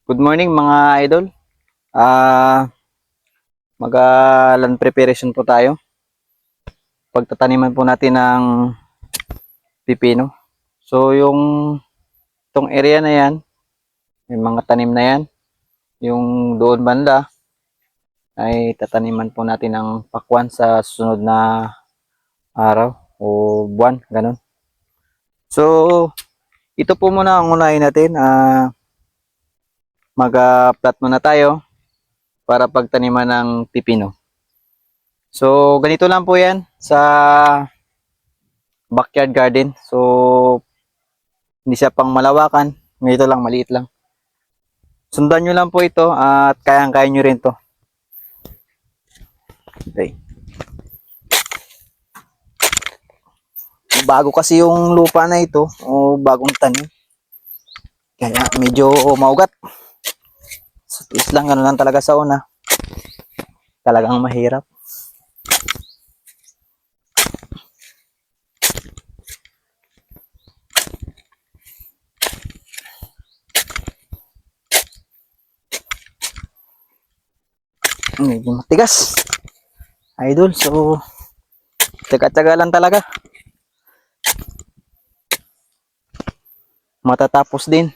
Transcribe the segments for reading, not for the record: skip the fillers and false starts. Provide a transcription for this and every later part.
Good morning mga idol. Ah, Mag-land preparation po tayo. Pagtataniman po natin ng pipino. So yung tong area na yan, yung mga tanim na yan, yung doon banda ay tataniman po natin ng pakwan sa susunod na araw o buwan, ganun. So ito po muna ang unahin natin. Mag-plot muna tayo para pagtaniman ng pipino. So ganito lang po yan sa backyard garden. So hindi siya pang malawakan. Ganito lang, maliit lang. Sundan nyo lang po ito at kayang-kaya nyo rin to. Okay. Bago kasi yung lupa na ito o bagong tanim. Kaya medyo maugat. So, is lang, gano'n lang talaga sa una. Talagang mahirap. Medyo matigas. Idol, so tsaga-tsaga lang talaga. Matatapos din.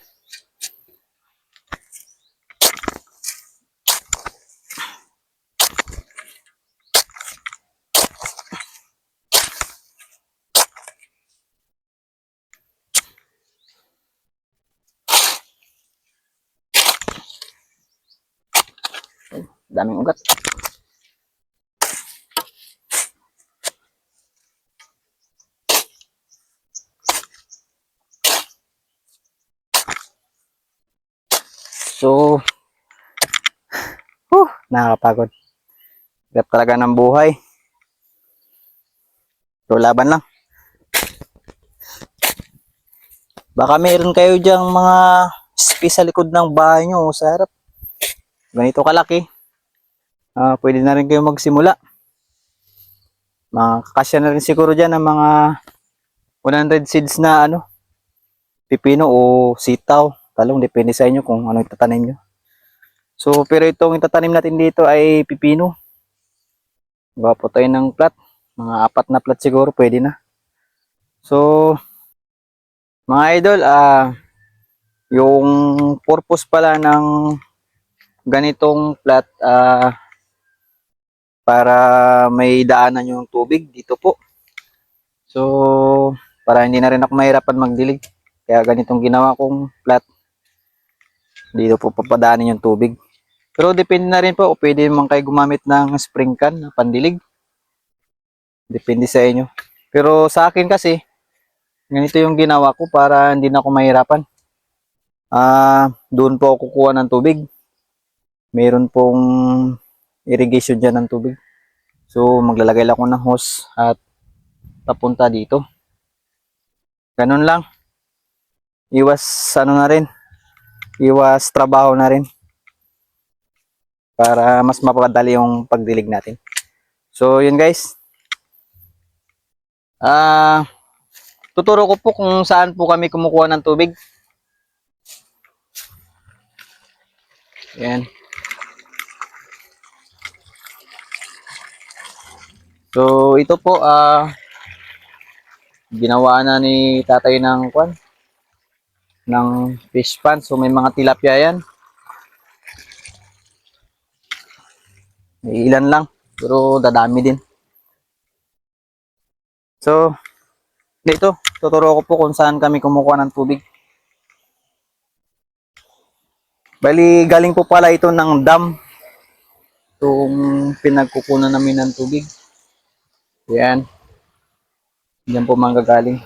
Daming ugat. So, nakakapagod. Hirap talaga ng buhay. So, laban lang. Baka meron kayo dyang mga space sa likod ng bahay nyo o sa harap. Ganito kalaki. Pwede na rin kayo magsimula. Makakasya na rin siguro dyan ng mga 100 seeds na pipino o sitaw, talong, depende sa inyo kung ano itatanim nyo. So, pero itong itatanim natin dito ay pipino. Gawa po tayo ng plat. Mga 4 na plat siguro, pwede na. So, mga idol, yung purpose pala ng ganitong plat, para may daanan yung tubig dito po. So, para hindi na rin ako mahirapan magdilig. Kaya ganitong ginawa kong plat. Dito po papadaanin yung tubig. Pero depende na rin po, o pwede naman kayo gumamit ng spring can na pandilig. Depende sa inyo. Pero sa akin kasi, ganito yung ginawa ko para hindi na ako mahirapan. Doon po ako kukuha ng tubig. Meron pong irrigation dyan ng tubig. So maglalagay lang ako ng hose at papunta dito. Ganun lang. Iwas na rin. Iwas trabaho na rin. Para mas mapadali yung pagdilig natin. So yun guys. Tuturo ko po kung saan po kami kumukuha ng tubig. Yan. So ito po ginawa na ni tatay ng fish pan. So may mga tilapia yan. May ilan lang, pero dadami din. So dito tuturo ko po kung saan kami kumukuha ng tubig. Bali galing po pala ito ng dam. Itong pinagkukunan namin ng tubig. Yan. Diyan po manggagaling.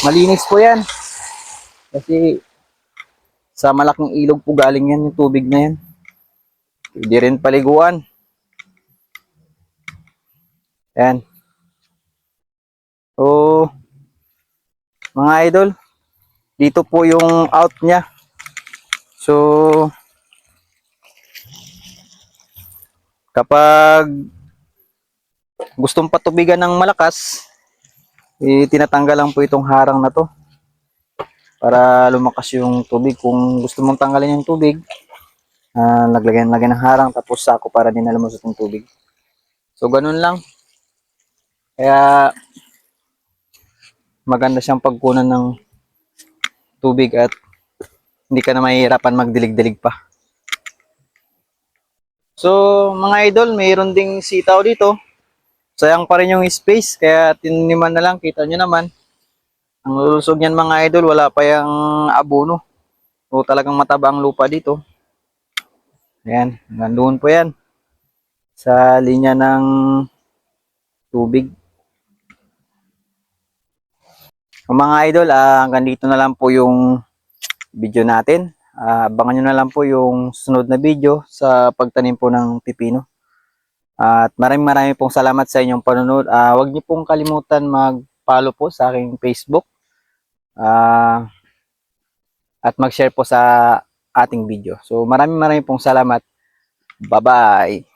Malinis po yan. Kasi sa malaking ilog po galing yan yung tubig na yan. Pwede rin paliguan. Yan. So, mga idol, dito po yung out niya. So, kapag gustong patubigan ng malakas, tinatanggal lang po itong harang na to. para lumakas yung tubig. Kung gusto mong tanggalin yung tubig, lagyan ng harang tapos sako para din na lumusot yung tubig. So ganun lang. Kaya maganda siyang pagkunan ng tubig at hindi ka na mahihirapan magdilig-dilig pa. So mga idol, mayroon ding sitaw dito. Sayang pa rin yung space kaya tininiman na lang, kita nyo naman. Ang lulusog niyan mga idol, wala pa yung abono. O talagang mataba ang lupa dito. Ayan, nandoon po yan. Sa linya ng tubig. So, mga idol, hanggang dito na lang po yung video natin. Abangan nyo na lang po yung sunod na video sa pagtanim po ng pipino. At maraming pong salamat sa inyong panunod. Huwag niyo pong kalimutan mag-follow po sa aking Facebook. At mag-share po sa ating video. So maraming pong salamat. Bye-bye!